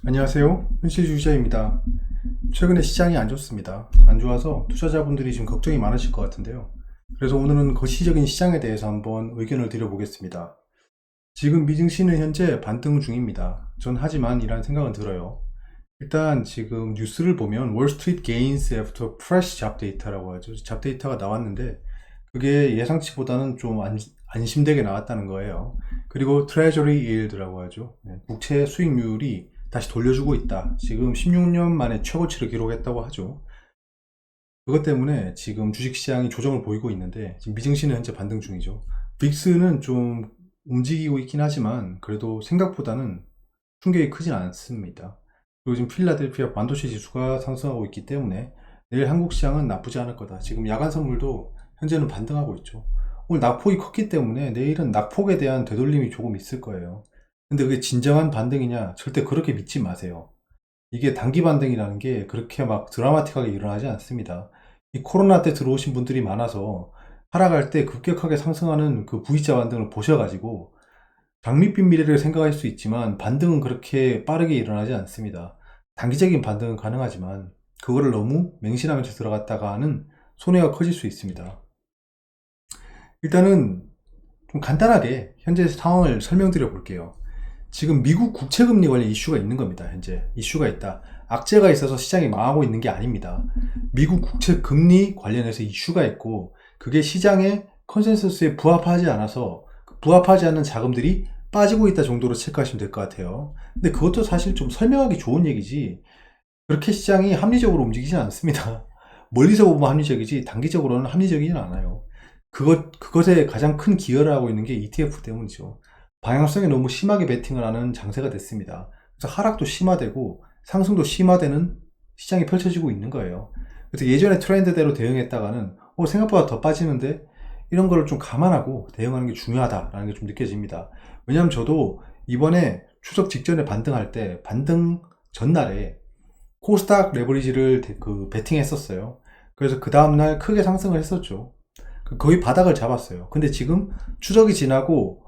안녕하세요. 현실주의자입니다. 최근에 시장이 안 좋습니다. 안 좋아서 투자자분들이 지금 걱정이 많으실 것 같은데요. 그래서 오늘은 거시적인 시장에 대해서 한번 의견을 드려보겠습니다. 지금 미증시는 현재 반등 중입니다. 전 하지만 이란 생각은 들어요. 일단 지금 뉴스를 보면 Wall Street gains after fresh job data라고 하죠. 잡 데이터가 나왔는데 그게 예상치보다는 좀 안심되게 나왔다는 거예요. 그리고 Treasury yield라고 하죠. 국채 수익률이 다시 돌려주고 있다. 지금 16년 만에 최고치를 기록했다고 하죠. 그것 때문에 지금 주식시장이 조정을 보이고 있는데 지금 미증시는 현재 반등 중이죠. 빅스는 좀 움직이고 있긴 하지만 그래도 생각보다는 충격이 크진 않습니다. 그리고 지금 필라델피아 반도체 지수가 상승하고 있기 때문에 내일 한국 시장은 나쁘지 않을 거다. 지금 야간 선물도 현재는 반등하고 있죠. 오늘 낙폭이 컸기 때문에 내일은 낙폭에 대한 되돌림이 조금 있을 거예요. 근데 그게 진정한 반등이냐? 절대 그렇게 믿지 마세요. 이게 단기 반등이라는 게 그렇게 막 드라마틱하게 일어나지 않습니다. 이 코로나 때 들어오신 분들이 많아서 하락할 때 급격하게 상승하는 그 V자 반등을 보셔가지고 장밋빛 미래를 생각할 수 있지만 반등은 그렇게 빠르게 일어나지 않습니다. 단기적인 반등은 가능하지만 그거를 너무 맹신하면서 들어갔다가는 손해가 커질 수 있습니다. 일단은 좀 간단하게 현재 상황을 설명드려 볼게요. 지금 미국 국채금리 관련 이슈가 있는 겁니다. 현재 이슈가 있다. 악재가 있어서 시장이 망하고 있는 게 아닙니다. 미국 국채금리 관련해서 이슈가 있고 그게 시장의 컨센서스에 부합하지 않아서 부합하지 않는 자금들이 빠지고 있다 정도로 체크하시면 될 것 같아요. 근데 그것도 사실 좀 설명하기 좋은 얘기지 그렇게 시장이 합리적으로 움직이지 않습니다. 멀리서 보면 합리적이지 단기적으로는 합리적이진 않아요. 그것에 가장 큰 기여를 하고 있는 게 ETF 때문이죠. 방향성에 너무 심하게 베팅을 하는 장세가 됐습니다. 그래서 하락도 심화되고 상승도 심화되는 시장이 펼쳐지고 있는 거예요. 그래서 예전에 트렌드대로 대응했다가는 생각보다 더 빠지는데 이런 거를 좀 감안하고 대응하는 게 중요하다라는 게 좀 느껴집니다. 왜냐하면 저도 이번에 추석 직전에 반등할 때 반등 전날에 코스닥 레버리지를 베팅했었어요. 그래서 그 다음날 크게 상승을 했었죠. 거의 바닥을 잡았어요. 근데 지금 추석이 지나고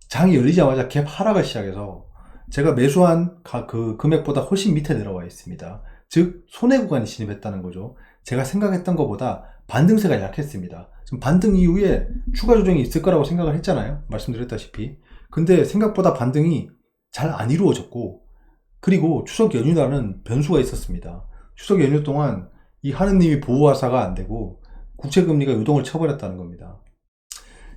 장이 열리자마자 갭 하락을 시작해서 제가 매수한 그 금액보다 훨씬 밑에 내려와 있습니다. 즉 손해 구간에 진입했다는 거죠. 제가 생각했던 것보다 반등세가 약했습니다. 지금 반등 이후에 추가 조정이 있을 거라고 생각을 했잖아요. 말씀드렸다시피. 근데 생각보다 반등이 잘 안 이루어졌고 그리고 추석 연휴라는 변수가 있었습니다. 추석 연휴 동안 이 하느님이 보호하사가 안 되고 국채금리가 요동을 쳐버렸다는 겁니다.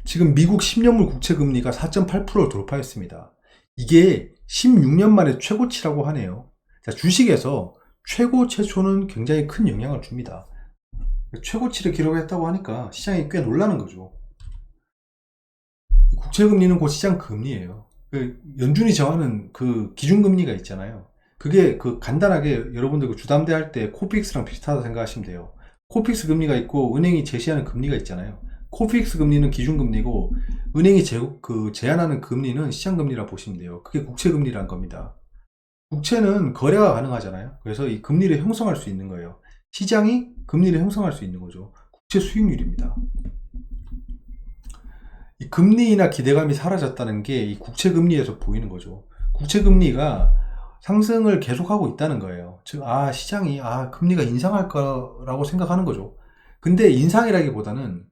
지금 미국 10년물 국채금리가 4.8%를 돌파했습니다. 이게 16년 만에 최고치라고 하네요. 자, 주식에서 최고 최초는 굉장히 큰 영향을 줍니다. 최고치를 기록했다고 하니까 시장이 꽤 놀라는 거죠. 국채금리는 곧 시장 금리예요. 연준이 정하는 그 기준금리가 있잖아요. 그게 간단하게 여러분들 주담대 할 때 코픽스랑 비슷하다 생각하시면 돼요. 코픽스 금리가 있고 은행이 제시하는 금리가 있잖아요. 코픽스 금리는 기준금리고 은행이 제한하는 금리는 시장금리라 보시면 돼요. 그게 국채금리란 겁니다. 국채는 거래가 가능하잖아요. 그래서 이 금리를 형성할 수 있는 거예요. 시장이 금리를 형성할 수 있는 거죠. 국채 수익률입니다. 이 금리나 기대감이 사라졌다는 게 이 국채금리에서 보이는 거죠. 국채금리가 상승을 계속하고 있다는 거예요. 즉, 시장이, 금리가 인상할 거라고 생각하는 거죠. 근데 인상이라기보다는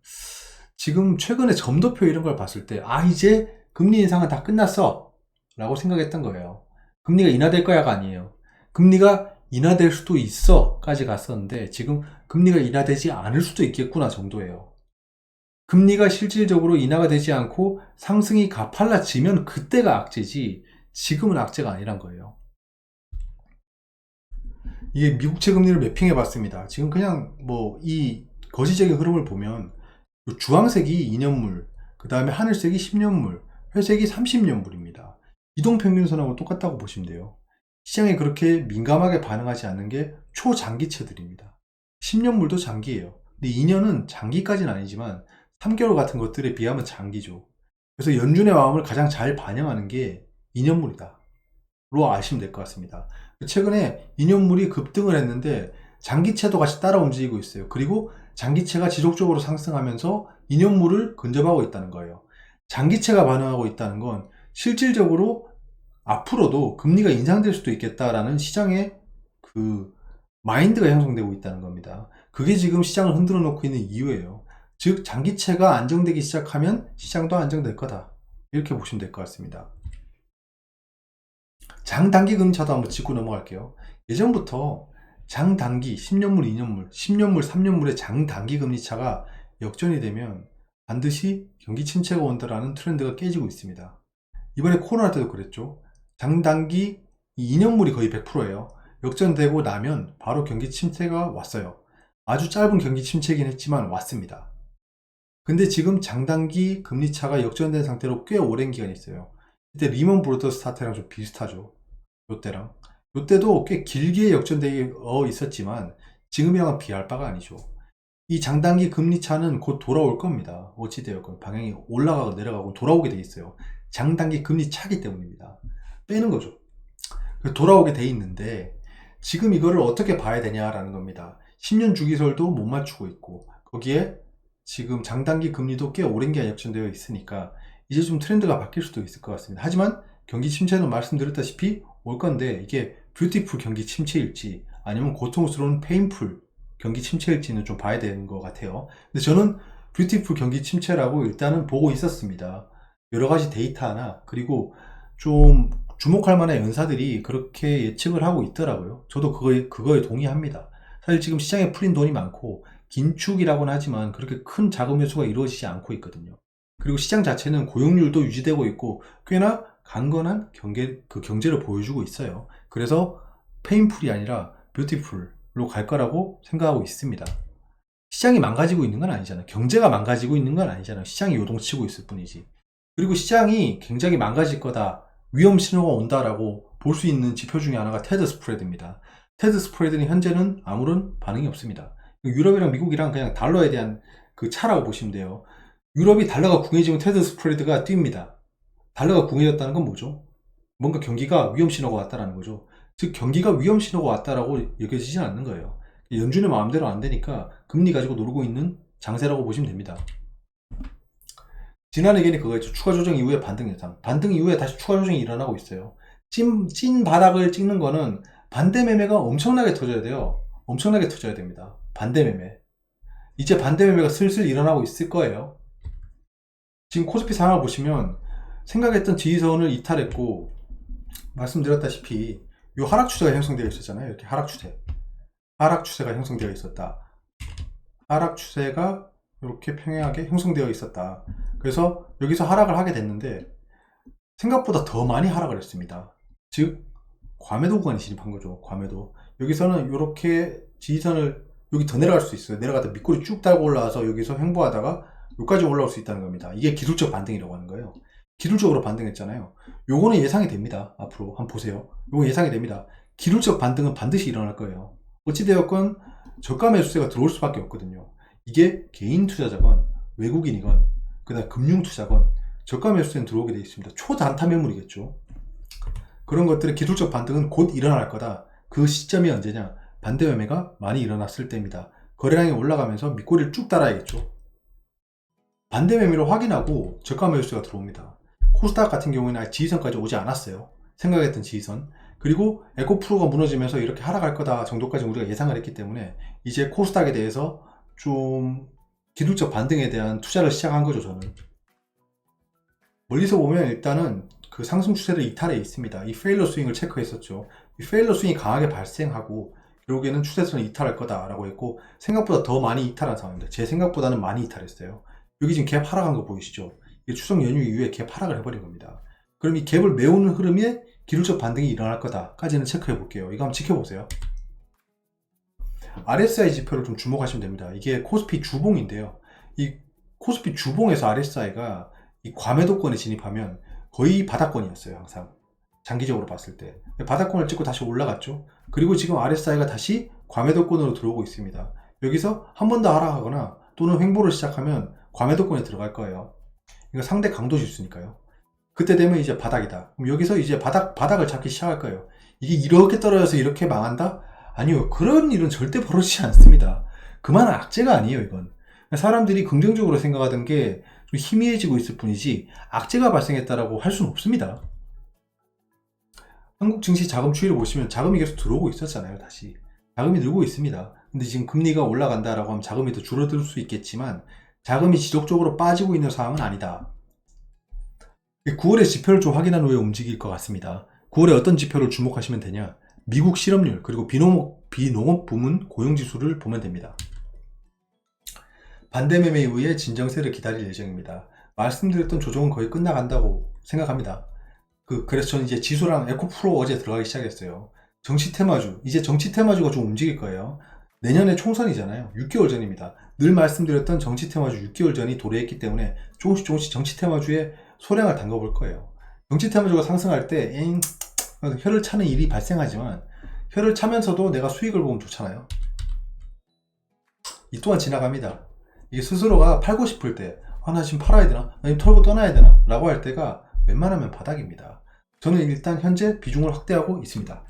지금 최근에 점도표 이런 걸 봤을 때, 이제 금리 인상은 다 끝났어. 라고 생각했던 거예요. 금리가 인하될 거야가 아니에요. 금리가 인하될 수도 있어. 까지 갔었는데, 지금 금리가 인하되지 않을 수도 있겠구나 정도예요. 금리가 실질적으로 인하가 되지 않고 상승이 가팔라지면 그때가 악재지, 지금은 악재가 아니란 거예요. 이게 미국채 금리를 매핑해 봤습니다. 지금 그냥 이 거시적인 흐름을 보면 주황색이 2년물, 그 다음에 하늘색이 10년물, 회색이 30년물입니다. 이동평균선하고 똑같다고 보시면 돼요. 시장에 그렇게 민감하게 반응하지 않는 게 초장기채들입니다. 10년물도 장기예요. 근데 2년은 장기까지는 아니지만 3개월 같은 것들에 비하면 장기죠. 그래서 연준의 마음을 가장 잘 반영하는 게 2년물이다. 로 아시면 될 것 같습니다. 최근에 2년물이 급등을 했는데 장기채도 같이 따라 움직이고 있어요. 그리고 장기채가 지속적으로 상승하면서 2년물을 근접하고 있다는 거예요. 장기채가 반응하고 있다는 건 실질적으로 앞으로도 금리가 인상될 수도 있겠다라는 시장의 그 마인드가 형성되고 있다는 겁니다. 그게 지금 시장을 흔들어 놓고 있는 이유예요. 즉 장기채가 안정되기 시작하면 시장도 안정될 거다. 이렇게 보시면 될 것 같습니다. 장단기 금리차도 한번 짚고 넘어갈게요. 예전부터 장단기 10년물, 2년물, 10년물, 3년물의 장단기 금리차가 역전이 되면 반드시 경기 침체가 온다라는 트렌드가 깨지고 있습니다. 이번에 코로나 때도 그랬죠. 장단기 2년물이 거의 100%예요. 역전되고 나면 바로 경기 침체가 왔어요. 아주 짧은 경기 침체이긴 했지만 왔습니다. 근데 지금 장단기 금리차가 역전된 상태로 꽤 오랜 기간이 있어요. 이때 리먼 브로더스 사태랑 좀 비슷하죠. 요때랑. 요때도 꽤 길게 역전되어 있었지만 지금이랑은 비할 바가 아니죠. 이 장단기 금리차는 곧 돌아올 겁니다. 어찌되었건 방향이 올라가고 내려가고 돌아오게 돼 있어요. 장단기 금리차기 때문입니다. 빼는 거죠. 돌아오게 돼 있는데 지금 이거를 어떻게 봐야 되냐라는 겁니다. 10년 주기설도 못 맞추고 있고 거기에 지금 장단기 금리도 꽤 오랜 기간 역전되어 있으니까 이제 좀 트렌드가 바뀔 수도 있을 것 같습니다. 하지만 경기 침체는 말씀드렸다시피 올 건데 이게 뷰티풀 경기 침체일지 아니면 고통스러운 페인풀 경기 침체일지는 좀 봐야 되는 것 같아요. 근데 저는 뷰티풀 경기 침체라고 일단은 보고 있었습니다. 여러 가지 데이터나 그리고 좀 주목할 만한 연사들이 그렇게 예측을 하고 있더라고요. 저도 그거에 동의합니다. 사실 지금 시장에 풀린 돈이 많고 긴축이라고는 하지만 그렇게 큰 자금 회수가 이루어지지 않고 있거든요. 그리고 시장 자체는 고용률도 유지되고 있고 꽤나 강건한 경제를 보여주고 있어요. 그래서 페인풀이 아니라 뷰티풀로 갈 거라고 생각하고 있습니다. 시장이 망가지고 있는 건 아니잖아요. 경제가 망가지고 있는 건 아니잖아요. 시장이 요동치고 있을 뿐이지. 그리고 시장이 굉장히 망가질 거다, 위험 신호가 온다라고 볼 수 있는 지표 중에 하나가 테드 스프레드입니다. 테드 스프레드는 현재는 아무런 반응이 없습니다. 유럽이랑 미국이랑 그냥 달러에 대한 그 차라고 보시면 돼요. 유럽이 달러가 궁해지면 테드 스프레드가 뜁니다. 달러가 궁해졌다는 건 뭐죠? 뭔가 경기가 위험 신호가 왔다라는 거죠. 즉 경기가 위험 신호가 왔다라고 여겨지진 않는 거예요. 연준의 마음대로 안 되니까 금리 가지고 놀고 있는 장세라고 보시면 됩니다. 지난 의견이 그거였죠. 추가 조정 이후에 반등 예상. 반등 이후에 다시 추가 조정이 일어나고 있어요. 찐 바닥을 찍는 거는 반대 매매가 엄청나게 터져야 돼요. 엄청나게 터져야 됩니다. 반대 매매. 이제 반대 매매가 슬슬 일어나고 있을 거예요. 지금 코스피 상황을 보시면 생각했던 지지선을 이탈했고 말씀드렸다시피 이 하락 추세가 형성되어 있었잖아요. 이렇게 하락 추세가 형성되어 있었다. 하락 추세가 이렇게 평행하게 형성되어 있었다. 그래서 여기서 하락을 하게 됐는데 생각보다 더 많이 하락을 했습니다. 즉 과매도 구간에 진입한 거죠. 과매도. 여기서는 이렇게 지지선을 여기 더 내려갈 수 있어요. 내려가다 밑꼬리 쭉 달고 올라와서 여기서 횡보하다가 여기까지 올라올 수 있다는 겁니다. 이게 기술적 반등이라고 하는 거예요. 기술적으로 반등했잖아요. 요거는 예상이 됩니다. 앞으로 한번 보세요. 요거 예상이 됩니다. 기술적 반등은 반드시 일어날 거예요. 어찌되었건 저가 매수세가 들어올 수밖에 없거든요. 이게 개인 투자자건 외국인이건 그다음 금융 투자건 저가 매수세는 들어오게 되어 있습니다. 초단타 매물이겠죠. 그런 것들의 기술적 반등은 곧 일어날 거다. 그 시점이 언제냐? 반대 매매가 많이 일어났을 때입니다. 거래량이 올라가면서 밑꼬리를 쭉 따라야겠죠. 반대 매매를 확인하고 저가 매수세가 들어옵니다. 코스닥 같은 경우에는 아직 지지선까지 오지 않았어요. 생각했던 지지선. 그리고 에코프로가 무너지면서 이렇게 하락할 거다 정도까지 우리가 예상을 했기 때문에 이제 코스닥에 대해서 좀 기술적 반등에 대한 투자를 시작한 거죠. 저는 멀리서 보면 일단은 그 상승 추세를 이탈해 있습니다. 이 페일러 스윙을 체크했었죠. 이 페일러 스윙이 강하게 발생하고 결국에는 추세선을 이탈할 거다라고 했고 생각보다 더 많이 이탈한 상황입니다. 제 생각보다는 많이 이탈했어요. 여기 지금 갭 하락한 거 보이시죠? 이게 추석 연휴 이후에 갭 하락을 해버린 겁니다. 그럼 이 갭을 메우는 흐름에 기술적 반등이 일어날 거다까지는 체크해 볼게요. 이거 한번 지켜보세요. RSI 지표를 좀 주목하시면 됩니다. 이게 코스피 주봉인데요. 이 코스피 주봉에서 RSI가 이 과매도권에 진입하면 거의 바닥권이었어요. 항상 장기적으로 봤을 때 바닥권을 찍고 다시 올라갔죠. 그리고 지금 RSI가 다시 과매도권으로 들어오고 있습니다. 여기서 한 번 더 하락하거나 또는 횡보를 시작하면 과매도권에 들어갈 거예요. 이거 상대 강도 지수니까요. 그때 되면 이제 바닥이다. 그럼 여기서 이제 바닥을 잡기 시작할 거예요. 이게 이렇게 떨어져서 이렇게 망한다? 아니요. 그런 일은 절대 벌어지지 않습니다. 그만한 악재가 아니에요, 이건. 사람들이 긍정적으로 생각하던 게 좀 희미해지고 있을 뿐이지 악재가 발생했다라고 할 수는 없습니다. 한국 증시 자금 추이를 보시면 자금이 계속 들어오고 있었잖아요. 다시 자금이 늘고 있습니다. 근데 지금 금리가 올라간다라고 하면 자금이 더 줄어들 수 있겠지만 자금이 지속적으로 빠지고 있는 상황은 아니다. 9월의 지표를 좀 확인한 후에 움직일 것 같습니다. 9월에 어떤 지표를 주목하시면 되냐? 미국 실업률 그리고 비농업 부문 고용지수를 보면 됩니다. 반대매매 이후에 진정세를 기다릴 예정입니다. 말씀드렸던 조정은 거의 끝나간다고 생각합니다. 그래서 저는 이제 지수랑 에코프로 어제 들어가기 시작했어요. 정치 테마주, 이제 정치 테마주가 좀 움직일 거예요. 내년에 총선이잖아요. 6개월 전입니다. 늘 말씀드렸던 정치 테마주 6개월 전이 도래했기 때문에 조금씩 정치 테마주에 소량을 담가볼 거예요. 정치 테마주가 상승할 때 혀를 차는 일이 발생하지만 혀를 차면서도 내가 수익을 보면 좋잖아요. 이 또한 지나갑니다. 이게 스스로가 팔고 싶을 때 나 지금 팔아야 되나? 아니면 털고 떠나야 되나? 라고 할 때가 웬만하면 바닥입니다. 저는 일단 현재 비중을 확대하고 있습니다.